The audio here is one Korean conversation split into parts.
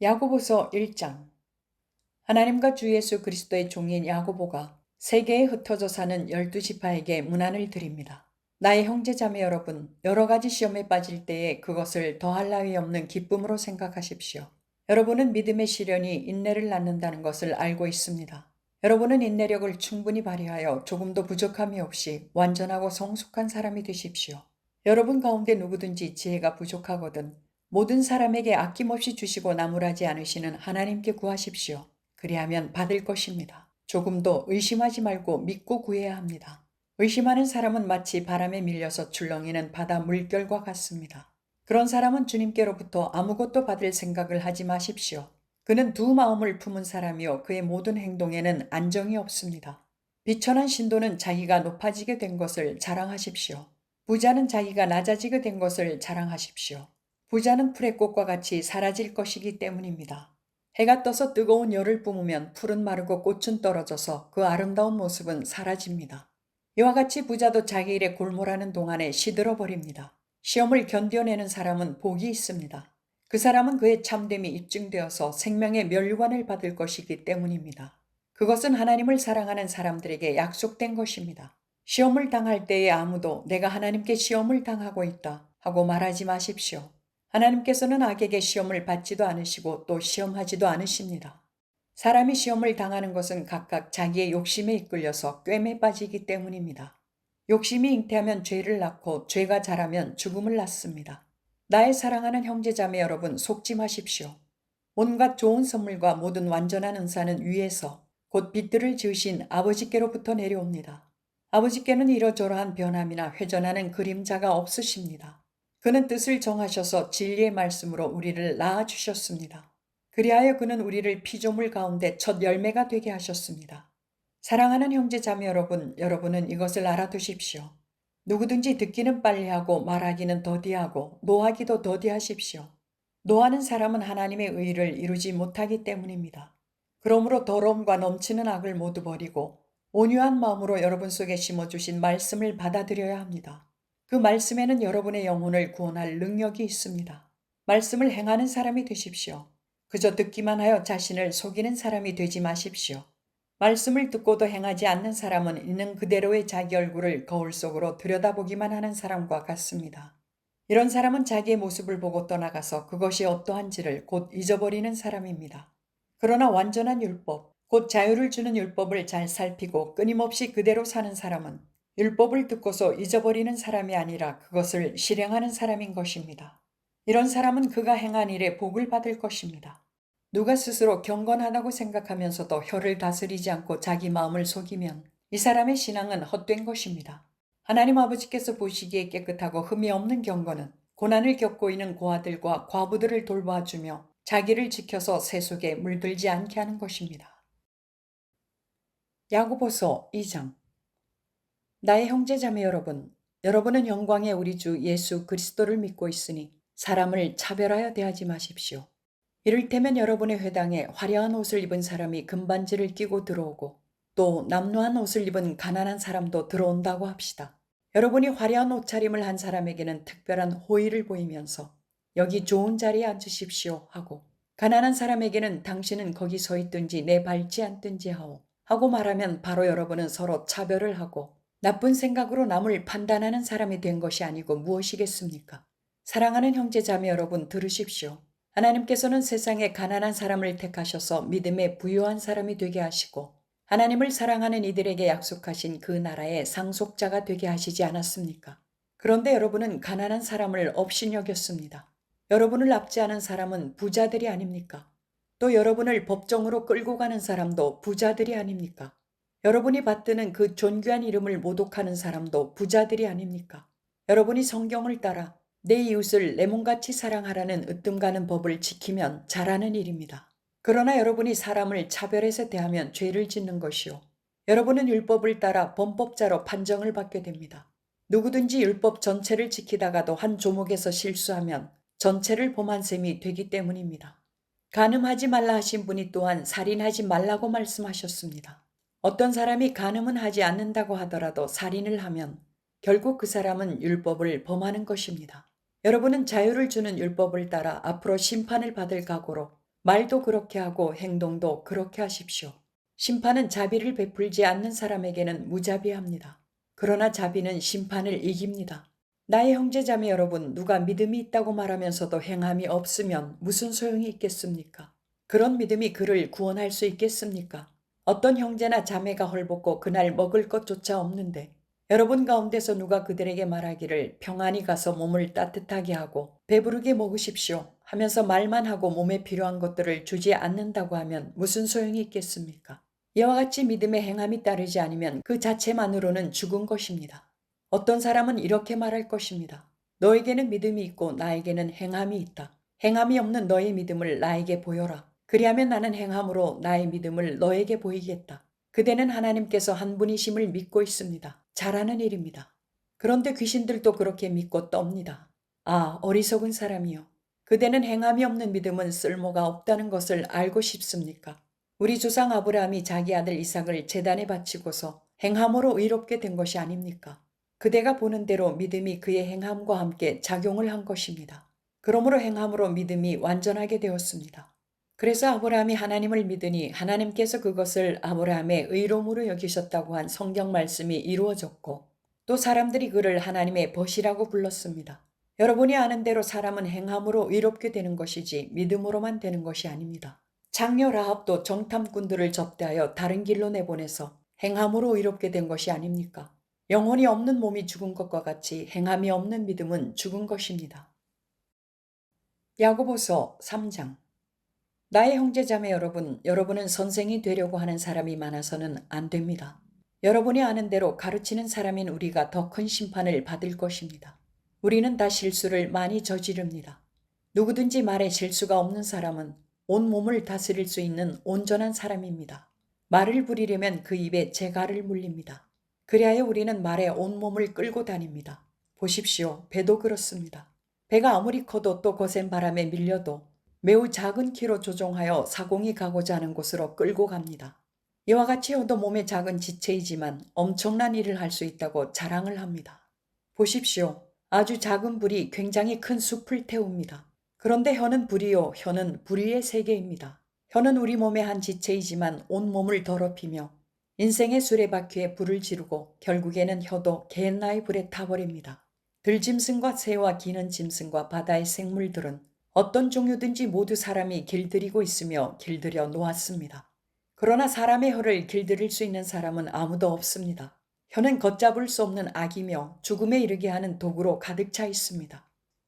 야고보서 1장. 하나님과 주 예수 그리스도의 종인 야고보가 세계에 흩어져 사는 12지파에게 문안을 드립니다. 나의 형제자매 여러분, 여러 가지 시험에 빠질 때에 그것을 더할 나위 없는 기쁨으로 생각하십시오. 여러분은 믿음의 시련이 인내를 낳는다는 것을 알고 있습니다. 여러분은 인내력을 충분히 발휘하여 조금도 부족함이 없이 완전하고 성숙한 사람이 되십시오. 여러분 가운데 누구든지 지혜가 부족하거든 모든 사람에게 아낌없이 주시고 나무라지 않으시는 하나님께 구하십시오. 그리하면 받을 것입니다. 조금도 의심하지 말고 믿고 구해야 합니다. 의심하는 사람은 마치 바람에 밀려서 출렁이는 바다 물결과 같습니다. 그런 사람은 주님께로부터 아무것도 받을 생각을 하지 마십시오. 그는 두 마음을 품은 사람이요 그의 모든 행동에는 안정이 없습니다. 비천한 신도는 자기가 높아지게 된 것을 자랑하십시오. 부자는 자기가 낮아지게 된 것을 자랑하십시오. 부자는 풀의 꽃과 같이 사라질 것이기 때문입니다. 해가 떠서 뜨거운 열을 뿜으면 풀은 마르고 꽃은 떨어져서 그 아름다운 모습은 사라집니다. 이와 같이 부자도 자기 일에 골몰하는 동안에 시들어 버립니다. 시험을 견뎌내는 사람은 복이 있습니다. 그 사람은 그의 참됨이 입증되어서 생명의 멸관을 받을 것이기 때문입니다. 그것은 하나님을 사랑하는 사람들에게 약속된 것입니다. 시험을 당할 때에 아무도 내가 하나님께 시험을 당하고 있다 하고 말하지 마십시오. 하나님께서는 악에게 시험을 받지도 않으시고 또 시험하지도 않으십니다. 사람이 시험을 당하는 것은 각각 자기의 욕심에 이끌려서 꿰매 빠지기 때문입니다. 욕심이 잉태하면 죄를 낳고 죄가 자라면 죽음을 낳습니다. 나의 사랑하는 형제자매 여러분, 속지 마십시오. 온갖 좋은 선물과 모든 완전한 은사는 위에서 곧 빛들을 지으신 아버지께로부터 내려옵니다. 아버지께는 이러저러한 변함이나 회전하는 그림자가 없으십니다. 그는 뜻을 정하셔서 진리의 말씀으로 우리를 낳아주셨습니다. 그리하여 그는 우리를 피조물 가운데 첫 열매가 되게 하셨습니다. 사랑하는 형제 자매 여러분, 여러분은 이것을 알아두십시오. 누구든지 듣기는 빨리하고 말하기는 더디하고 노하기도 더디하십시오. 노하는 사람은 하나님의 의를 이루지 못하기 때문입니다. 그러므로 더러움과 넘치는 악을 모두 버리고 온유한 마음으로 여러분 속에 심어주신 말씀을 받아들여야 합니다. 그 말씀에는 여러분의 영혼을 구원할 능력이 있습니다. 말씀을 행하는 사람이 되십시오. 그저 듣기만 하여 자신을 속이는 사람이 되지 마십시오. 말씀을 듣고도 행하지 않는 사람은 있는 그대로의 자기 얼굴을 거울 속으로 들여다보기만 하는 사람과 같습니다. 이런 사람은 자기의 모습을 보고 떠나가서 그것이 어떠한지를 곧 잊어버리는 사람입니다. 그러나 완전한 율법, 곧 자유를 주는 율법을 잘 살피고 끊임없이 그대로 사는 사람은 율법을 듣고서 잊어버리는 사람이 아니라 그것을 실행하는 사람인 것입니다. 이런 사람은 그가 행한 일에 복을 받을 것입니다. 누가 스스로 경건하다고 생각하면서도 혀를 다스리지 않고 자기 마음을 속이면 이 사람의 신앙은 헛된 것입니다. 하나님 아버지께서 보시기에 깨끗하고 흠이 없는 경건은 고난을 겪고 있는 고아들과 과부들을 돌봐주며 자기를 지켜서 새 속에 물들지 않게 하는 것입니다. 야고보서 2장. 나의 형제자매 여러분, 여러분은 영광의 우리 주 예수 그리스도를 믿고 있으니 사람을 차별하여 대하지 마십시오. 이를테면 여러분의 회당에 화려한 옷을 입은 사람이 금반지를 끼고 들어오고 또 남루한 옷을 입은 가난한 사람도 들어온다고 합시다. 여러분이 화려한 옷차림을 한 사람에게는 특별한 호의를 보이면서 여기 좋은 자리에 앉으십시오 하고 가난한 사람에게는 당신은 거기 서 있든지 내 밟지 않든지 하고 말하면 바로 여러분은 서로 차별을 하고 나쁜 생각으로 남을 판단하는 사람이 된 것이 아니고 무엇이겠습니까? 사랑하는 형제 자매 여러분 들으십시오. 하나님께서는 세상에 가난한 사람을 택하셔서 믿음에 부유한 사람이 되게 하시고 하나님을 사랑하는 이들에게 약속하신 그 나라의 상속자가 되게 하시지 않았습니까? 그런데 여러분은 가난한 사람을 업신여겼습니다. 여러분을 납치 하는 사람은 부자들이 아닙니까? 또 여러분을 법정으로 끌고 가는 사람도 부자들이 아닙니까? 여러분이 받드는 그 존귀한 이름을 모독하는 사람도 부자들이 아닙니까? 여러분이 성경을 따라 내 이웃을 내 몸같이 사랑하라는 으뜸가는 법을 지키면 잘하는 일입니다. 그러나 여러분이 사람을 차별해서 대하면 죄를 짓는 것이요. 여러분은 율법을 따라 범법자로 판정을 받게 됩니다. 누구든지 율법 전체를 지키다가도 한 조목에서 실수하면 전체를 범한 셈이 되기 때문입니다. 간음하지 말라 하신 분이 또한 살인하지 말라고 말씀하셨습니다. 어떤 사람이 간음은 하지 않는다고 하더라도 살인을 하면 결국 그 사람은 율법을 범하는 것입니다. 여러분은 자유를 주는 율법을 따라 앞으로 심판을 받을 각오로 말도 그렇게 하고 행동도 그렇게 하십시오. 심판은 자비를 베풀지 않는 사람에게는 무자비합니다. 그러나 자비는 심판을 이깁니다. 나의 형제자매 여러분, 누가 믿음이 있다고 말하면서도 행함이 없으면 무슨 소용이 있겠습니까? 그런 믿음이 그를 구원할 수 있겠습니까? 어떤 형제나 자매가 헐벗고 그날 먹을 것조차 없는데 여러분 가운데서 누가 그들에게 말하기를 평안히 가서 몸을 따뜻하게 하고 배부르게 먹으십시오 하면서 말만 하고 몸에 필요한 것들을 주지 않는다고 하면 무슨 소용이 있겠습니까? 이와 같이 믿음의 행함이 따르지 않으면 그 자체만으로는 죽은 것입니다. 어떤 사람은 이렇게 말할 것입니다. 너에게는 믿음이 있고 나에게는 행함이 있다. 행함이 없는 너의 믿음을 나에게 보여라. 그리하면 나는 행함으로 나의 믿음을 너에게 보이겠다. 그대는 하나님께서 한 분이심을 믿고 있습니다. 잘하는 일입니다. 그런데 귀신들도 그렇게 믿고 떱니다. 아, 어리석은 사람이요. 그대는 행함이 없는 믿음은 쓸모가 없다는 것을 알고 싶습니까? 우리 조상 아브라함이 자기 아들 이삭을 제단에 바치고서 행함으로 의롭게 된 것이 아닙니까? 그대가 보는 대로 믿음이 그의 행함과 함께 작용을 한 것입니다. 그러므로 행함으로 믿음이 완전하게 되었습니다. 그래서 아브라함이 하나님을 믿으니 하나님께서 그것을 아브라함의 의로움으로 여기셨다고 한 성경 말씀이 이루어졌고 또 사람들이 그를 하나님의 벗이라고 불렀습니다. 여러분이 아는 대로 사람은 행함으로 의롭게 되는 것이지 믿음으로만 되는 것이 아닙니다. 장녀 라합도 정탐꾼들을 접대하여 다른 길로 내보내서 행함으로 의롭게 된 것이 아닙니까? 영혼이 없는 몸이 죽은 것과 같이 행함이 없는 믿음은 죽은 것입니다. 야고보서 3장. 나의 형제자매 여러분, 여러분은 선생이 되려고 하는 사람이 많아서는 안 됩니다. 여러분이 아는 대로 가르치는 사람인 우리가 더 큰 심판을 받을 것입니다. 우리는 다 실수를 많이 저지릅니다. 누구든지 말에 실수가 없는 사람은 온 몸을 다스릴 수 있는 온전한 사람입니다. 말을 부리려면 그 입에 재갈을 물립니다. 그리하여 우리는 말에 온 몸을 끌고 다닙니다. 보십시오. 배도 그렇습니다. 배가 아무리 커도 또 거센 바람에 밀려도 매우 작은 키로 조종하여 사공이 가고자 하는 곳으로 끌고 갑니다. 이와 같이 혀도 몸의 작은 지체이지만 엄청난 일을 할 수 있다고 자랑을 합니다. 보십시오. 아주 작은 불이 굉장히 큰 숲을 태웁니다. 그런데 혀는 불이요, 혀는 불의의 세계입니다. 혀는 우리 몸의 한 지체이지만 온 몸을 더럽히며 인생의 수레바퀴에 불을 지르고 결국에는 혀도 개나의 불에 타버립니다. 들짐승과 새와 기는 짐승과 바다의 생물들은 어떤 종류든지 모두 사람이 길들이고 있으며 길들여 놓았습니다. 그러나 사람의 혀를 길들일 수 있는 사람은 아무도 없습니다. 혀는 걷잡을 수 없는 악이며 죽음에 이르게 하는 도구로 가득 차 있습니다.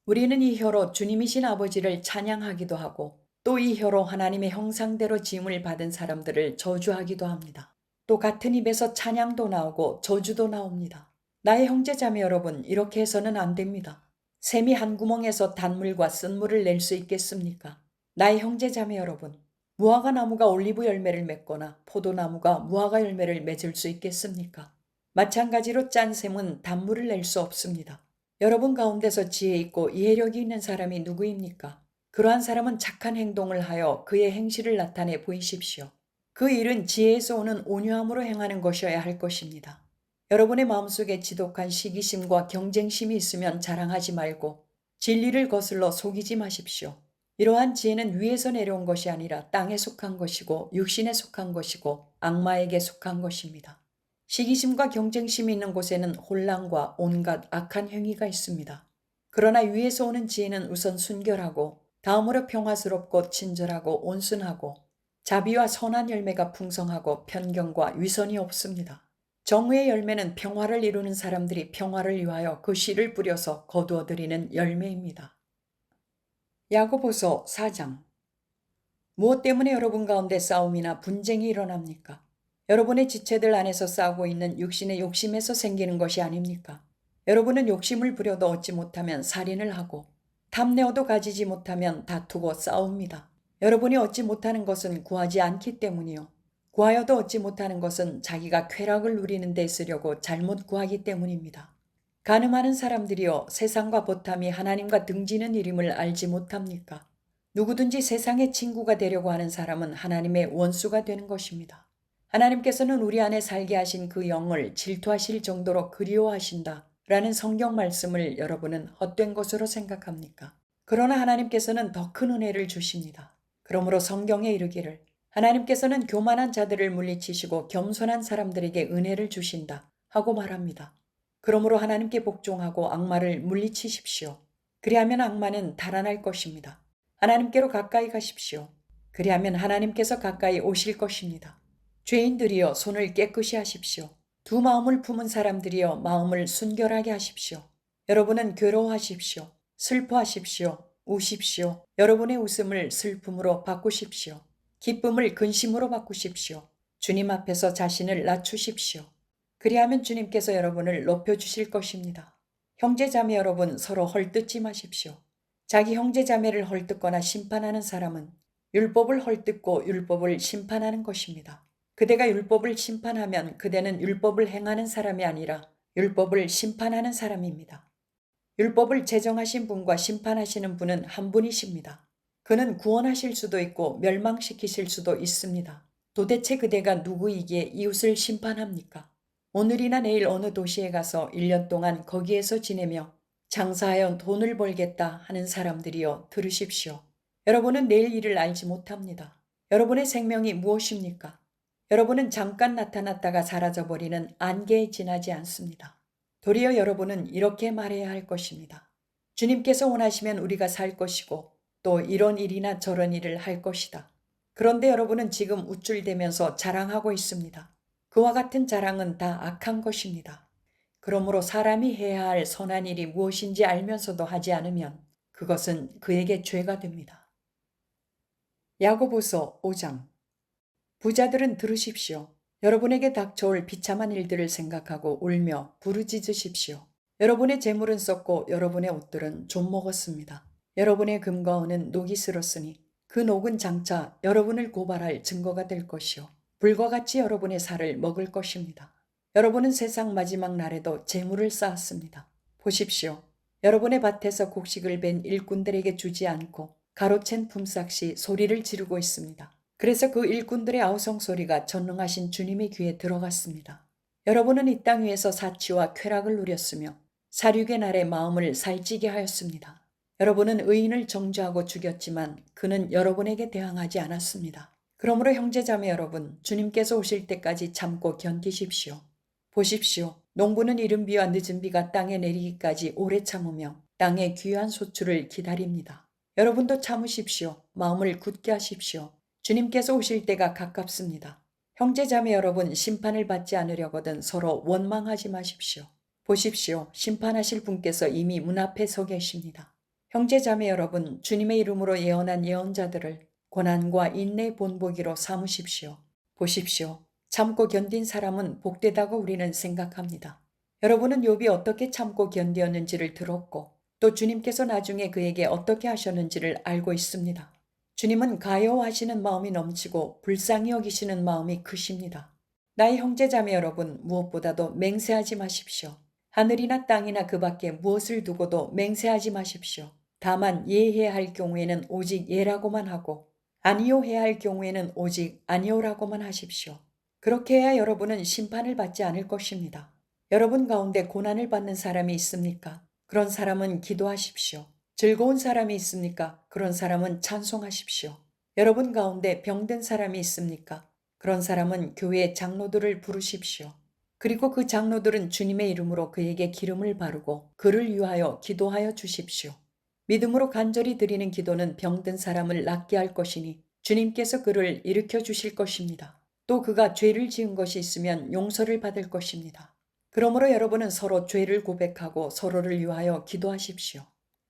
우리는 이 혀로 주님이신 아버지를 찬양하기도 하고 또 이 혀로 하나님의 형상대로 지음을 받은 사람들을 저주하기도 합니다. 또 같은 입에서 찬양도 나오고 저주도 나옵니다. 나의 형제자매 여러분, 이렇게 해서는 안 됩니다. 샘이 한 구멍에서 단물과 쓴물을 낼 수 있겠습니까? 나의 형제자매 여러분, 무화과 나무가 올리브 열매를 맺거나 포도나무가 무화과 열매를 맺을 수 있겠습니까? 마찬가지로 짠 샘은 단물을 낼 수 없습니다. 여러분 가운데서 지혜 있고 이해력이 있는 사람이 누구입니까? 그러한 사람은 착한 행동을 하여 그의 행실을 나타내 보이십시오. 그 일은 지혜에서 오는 온유함으로 행하는 것이어야 할 것입니다. 여러분의 마음속에 지독한 시기심과 경쟁심이 있으면 자랑하지 말고 진리를 거슬러 속이지 마십시오. 이러한 지혜는 위에서 내려온 것이 아니라 땅에 속한 것이고 육신에 속한 것이고 악마에게 속한 것입니다. 시기심과 경쟁심이 있는 곳에는 혼란과 온갖 악한 행위가 있습니다. 그러나 위에서 오는 지혜는 우선 순결하고 다음으로 평화스럽고 친절하고 온순하고 자비와 선한 열매가 풍성하고 편견과 위선이 없습니다. 정의의 열매는 평화를 이루는 사람들이 평화를 위하여 그 씨를 뿌려서 거두어들이는 열매입니다. 야고보서 4장. 무엇 때문에 여러분 가운데 싸움이나 분쟁이 일어납니까? 여러분의 지체들 안에서 싸우고 있는 육신의 욕심에서 생기는 것이 아닙니까? 여러분은 욕심을 부려도 얻지 못하면 살인을 하고 탐내어도 가지지 못하면 다투고 싸웁니다. 여러분이 얻지 못하는 것은 구하지 않기 때문이요. 구하여도 얻지 못하는 것은 자기가 쾌락을 누리는 데 쓰려고 잘못 구하기 때문입니다. 가늠하는 사람들이여, 세상과 보탐이 하나님과 등지는 일임을 알지 못합니까? 누구든지 세상의 친구가 되려고 하는 사람은 하나님의 원수가 되는 것입니다. 하나님께서는 우리 안에 살게 하신 그 영을 질투하실 정도로 그리워하신다 라는 성경 말씀을 여러분은 헛된 것으로 생각합니까? 그러나 하나님께서는 더 큰 은혜를 주십니다. 그러므로 성경에 이르기를 하나님께서는 교만한 자들을 물리치시고 겸손한 사람들에게 은혜를 주신다 하고 말합니다. 그러므로 하나님께 복종하고 악마를 물리치십시오. 그리하면 악마는 달아날 것입니다. 하나님께로 가까이 가십시오. 그리하면 하나님께서 가까이 오실 것입니다. 죄인들이여 손을 깨끗이 하십시오. 두 마음을 품은 사람들이여 마음을 순결하게 하십시오. 여러분은 괴로워하십시오. 슬퍼하십시오. 우십시오. 여러분의 웃음을 슬픔으로 바꾸십시오. 기쁨을 근심으로 바꾸십시오. 주님 앞에서 자신을 낮추십시오. 그리하면 주님께서 여러분을 높여주실 것입니다. 형제자매 여러분 서로 헐뜯지 마십시오. 자기 형제자매를 헐뜯거나 심판하는 사람은 율법을 헐뜯고 율법을 심판하는 것입니다. 그대가 율법을 심판하면 그대는 율법을 행하는 사람이 아니라 율법을 심판하는 사람입니다. 율법을 제정하신 분과 심판하시는 분은 한 분이십니다. 그는 구원하실 수도 있고 멸망시키실 수도 있습니다. 도대체 그대가 누구이기에 이웃을 심판합니까? 오늘이나 내일 어느 도시에 가서 1년 동안 거기에서 지내며 장사하여 돈을 벌겠다 하는 사람들이여 들으십시오. 여러분은 내일 일을 알지 못합니다. 여러분의 생명이 무엇입니까? 여러분은 잠깐 나타났다가 사라져버리는 안개에 지나지 않습니다. 도리어 여러분은 이렇게 말해야 할 것입니다. 주님께서 원하시면 우리가 살 것이고 또 이런 일이나 저런 일을 할 것이다. 그런데 여러분은 지금 우쭐대면서 자랑하고 있습니다. 그와 같은 자랑은 다 악한 것입니다. 그러므로 사람이 해야 할 선한 일이 무엇인지 알면서도 하지 않으면 그것은 그에게 죄가 됩니다. 야고보서 5장. 부자들은 들으십시오. 여러분에게 닥쳐올 비참한 일들을 생각하고 울며 부르짖으십시오. 여러분의 재물은 썩고 여러분의 옷들은 좀 먹었습니다. 여러분의 금과 은은 녹이 슬었으니 그 녹은 장차 여러분을 고발할 증거가 될 것이요 불과 같이 여러분의 살을 먹을 것입니다. 여러분은 세상 마지막 날에도 재물을 쌓았습니다. 보십시오. 여러분의 밭에서 곡식을 벤 일꾼들에게 주지 않고 가로챈 품삯이 소리를 지르고 있습니다. 그래서 그 일꾼들의 아우성 소리가 전능하신 주님의 귀에 들어갔습니다. 여러분은 이 땅 위에서 사치와 쾌락을 누렸으며 사륙의 날에 마음을 살찌게 하였습니다. 여러분은 의인을 정죄하고 죽였지만 그는 여러분에게 대항하지 않았습니다. 그러므로 형제자매 여러분, 주님께서 오실 때까지 참고 견디십시오. 보십시오. 농부는 이른 비와 늦은 비가 땅에 내리기까지 오래 참으며 땅의 귀한 소출을 기다립니다. 여러분도 참으십시오. 마음을 굳게 하십시오. 주님께서 오실 때가 가깝습니다. 형제자매 여러분, 심판을 받지 않으려거든 서로 원망하지 마십시오. 보십시오. 심판하실 분께서 이미 문 앞에 서 계십니다. 형제자매 여러분, 주님의 이름으로 예언한 예언자들을 고난과 인내 본보기로 삼으십시오. 보십시오. 참고 견딘 사람은 복되다고 우리는 생각합니다. 여러분은 욥이 어떻게 참고 견디었는지를 들었고 또 주님께서 나중에 그에게 어떻게 하셨는지를 알고 있습니다. 주님은 가여워하시는 마음이 넘치고 불쌍히 여기시는 마음이 크십니다. 나의 형제자매 여러분, 무엇보다도 맹세하지 마십시오. 하늘이나 땅이나 그 밖에 무엇을 두고도 맹세하지 마십시오. 다만 예해야 할 경우에는 오직 예라고만 하고 아니요 해야 할 경우에는 오직 아니요라고만 하십시오. 그렇게 해야 여러분은 심판을 받지 않을 것입니다. 여러분 가운데 고난을 받는 사람이 있습니까? 그런 사람은 기도하십시오. 즐거운 사람이 있습니까? 그런 사람은 찬송하십시오. 여러분 가운데 병든 사람이 있습니까? 그런 사람은 교회 장로들을 부르십시오. 그리고 그 장로들은 주님의 이름으로 그에게 기름을 바르고 그를 위하여 기도하여 주십시오. 믿음으로 간절히 드리는 기도는 병든 사람을 낫게 할 것이니 주님께서 그를 일으켜 주실 것입니다. 또 그가 죄를 지은 것이 있으면 용서를 받을 것입니다. 그러므로 여러분은 서로 죄를 고백하고 서로를 위하여 기도하십시오.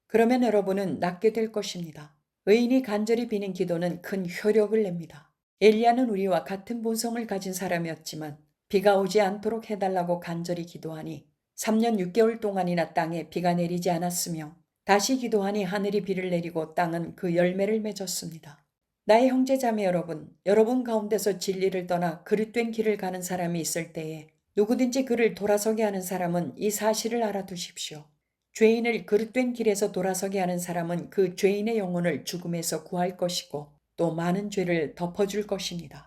그러면 여러분은 낫게 될 것입니다. 의인이 간절히 비는 기도는 큰 효력을 냅니다. 엘리야는 우리와 같은 본성을 가진 사람이었지만 비가 오지 않도록 해달라고 간절히 기도하니 3년 6개월 동안이나 땅에 비가 내리지 않았으며 다시 기도하니 하늘이 비를 내리고 땅은 그 열매를 맺었습니다. 나의 형제자매 여러분, 여러분 가운데서 진리를 떠나 그릇된 길을 가는 사람이 있을 때에 누구든지 그를 돌아서게 하는 사람은 이 사실을 알아두십시오. 죄인을 그릇된 길에서 돌아서게 하는 사람은 그 죄인의 영혼을 죽음에서 구할 것이고 또 많은 죄를 덮어줄 것입니다.